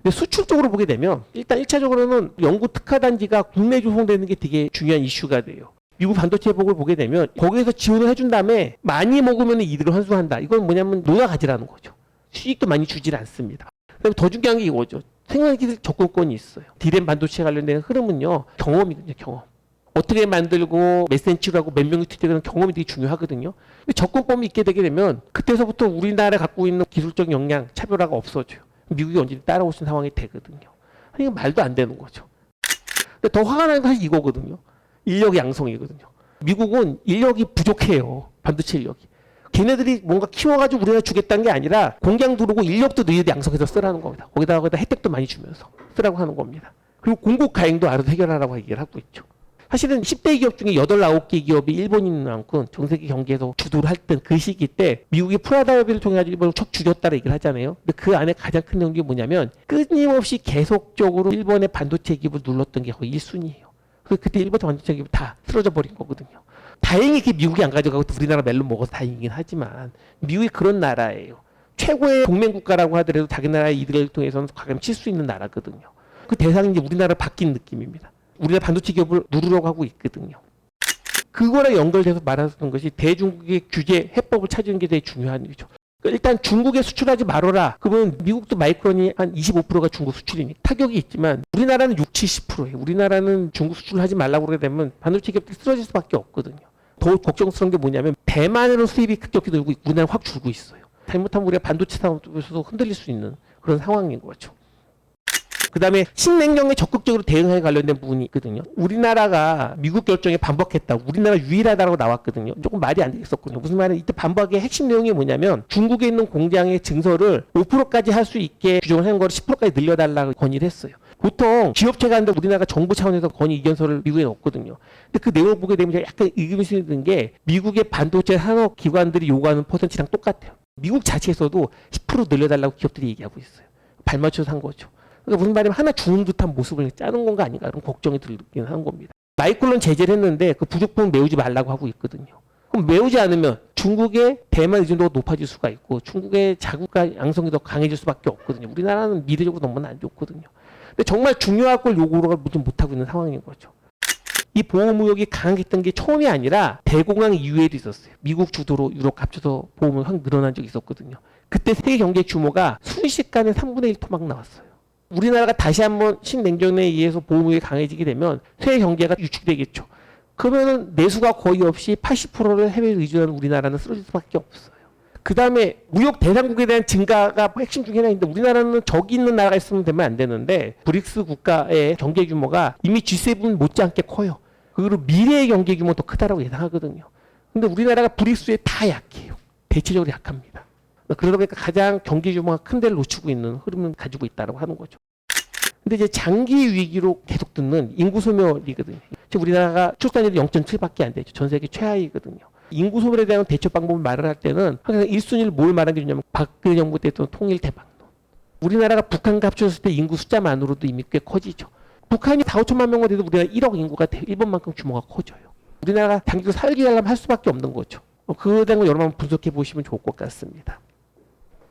근데 수출적으로 보게 되면 일단 1차적으로는 연구 특화단지가 국내 조성되는 게 되게 중요한 이슈가 돼요. 미국 반도체 회복을 보게 되면 거기에서 지원을 해준 다음에 많이 먹으면 이득을 환수한다. 이건 뭐냐면 노나 가지라는 거죠. 수익도 많이 주질 않습니다. 그다음에 더 중요한 게 이거죠. 생산기술 접근권이 있어요. 디램 반도체 관련된 흐름은요. 경험이거든요. 경험. 어떻게 만들고 몇 센치로 하고 몇 명이 투자하는 경험이 되게 중요하거든요. 근데 접근법이 있게 되게 되면 그때서부터 우리나라 갖고 있는 기술적 역량, 차별화가 없어져요. 미국이 언제든 따라올 수 있는 상황이 되거든요. 이건 말도 안 되는 거죠. 근데 더 화가 나는 건 사실 이거거든요. 인력 양성이거든요. 미국은 인력이 부족해요. 반도체 인력이. 걔네들이 뭔가 키워가지고 우리나라 주겠다는 게 아니라 공장 들어오고 인력도 너희들 양성해서 쓰라는 겁니다. 거기다 혜택도 많이 주면서 쓰라고 하는 겁니다. 그리고 공급 가행도 알아서 해결하라고 얘기를 하고 있죠. 사실은 10대 기업 중에 8, 9개 기업이 일본인 만큼 전 세계 경기에서 주도를 할 때 그 시기 때 미국이 프라다 협의를 통해 가지고 일본을 척 죽였다는 얘기를 하잖아요. 근데 그 안에 가장 큰 내용이 뭐냐면 끊임없이 계속적으로 일본의 반도체 기업을 눌렀던 게 거의 1순위예요. 그때 일본 반도체 기업이 다 쓰러져 버린 거거든요. 다행히 그 미국이 안 가져가고 우리나라 멜론 먹어서 다행이긴 하지만 미국이 그런 나라예요. 최고의 동맹국가라고 하더라도 자기 나라의 이득을 통해서는 과감히 칠 수 있는 나라거든요. 그 대상이 이제 우리나라 바뀐 느낌입니다. 우리나라 반도체 기업을 누르려고 하고 있거든요. 그거랑 연결돼서 말하는 것이 대중국의 규제 해법을 찾는 게 되게 중요한 일이죠. 일단 중국에 수출하지 말아라. 그러면 미국도 마이크론이 한 25%가 중국 수출이니까 타격이 있지만 우리나라는 6, 70%예요. 우리나라는 중국 수출을 하지 말라고 그러게 되면 반도체 기업들이 쓰러질 수밖에 없거든요. 더 걱정스러운 게 뭐냐면 대만으로 수입이 급격히 늘고 우리나라는 확 줄고 있어요. 잘못하면 우리가 반도체 산업에서도 흔들릴 수 있는 그런 상황인 거죠. 그 다음에 신냉정에 적극적으로 대응하에 관련된 부분이 있거든요. 우리나라가 미국 결정에 반박했다. 우리나라 유일하다고 나왔거든요. 조금 말이 안 되겠었거든요. 무슨 말이냐면 이때 반박의 핵심 내용이 뭐냐면 중국에 있는 공장의 증설을 5%까지 할 수 있게 규정을 한 거를 10%까지 늘려달라고 건의를 했어요. 보통 기업체가 하는데 우리나라가 정부 차원에서 건의 이견서를 미국에 넣었거든요. 근데 그 내용을 보게 되면 약간 의문이 드는 게 미국의 반도체 산업 기관들이 요구하는 퍼센트랑 똑같아요. 미국 자체에서도 10% 늘려달라고 기업들이 얘기하고 있어요. 발맞춰서 한 거죠. 그러니까 무슨 말이냐면 하나 주는 듯한 모습을 짜는 건가 아닌가 그런 걱정이 들긴 하는 겁니다. 마이클론 제재를 했는데 그 부족분 메우지 말라고 하고 있거든요. 그럼 메우지 않으면 중국의 대만 의존도가 높아질 수가 있고 중국의 자국가 양성이 더 강해질 수밖에 없거든요. 우리나라는 미래적으로 너무나 안 좋거든요. 근데 정말 중요한 걸 요구를 못하고 있는 상황인 거죠. 이 보호무역이 강했던 게 처음이 아니라 대공황 이후에도 있었어요. 미국 주도로 유럽 합쳐서 보호무역이 확 늘어난 적이 있었거든요. 그때 세계 경제 규모가 순식간에 3분의 1 토막 나왔어요. 우리나라가 다시 한번 신냉전에 의해서 보호무역이 강해지게 되면 세계 경제가 유축되겠죠. 그러면은 내수가 거의 없이 80%를 해외에 의존하는 우리나라는 쓰러질 수밖에 없어요. 그 다음에 무역 대상국에 대한 증가가 핵심 중에 하나인데 우리나라는 적이 있는 나라가 있으면 되면 안 되는데 브릭스 국가의 경제 규모가 이미 G7 못지않게 커요. 그리고 미래의 경제 규모가 더 크다라고 예상하거든요. 근데 우리나라가 브릭스에 다 약해요. 대체적으로 약합니다. 그러다 보니까 가장 경제 규모가 큰 데를 놓치고 있는 흐름을 가지고 있다고 하는 거죠. 근데 이제 장기 위기로 계속 듣는 인구 소멸이거든요. 지금 우리나라가 출산율이 0.7밖에 안 되죠. 전 세계 최하위거든요. 인구 소멸에 대한 대처 방법을 말을 할 때는 항상 1순위를 뭘 말하는 게 좋냐면 박근혜 정부 때 통일 대박론. 우리나라가 북한과 합쳐졌을 때 인구 숫자만으로도 이미 꽤 커지죠. 북한이 4, 5천만 명만 돼도 우리나라 1억 인구가 일본만큼 규모가 커져요. 우리나라가 장기로 살기 하려면 할 수밖에 없는 거죠. 그에 대한 거 여러 번 분석해 보시면 좋을 것 같습니다.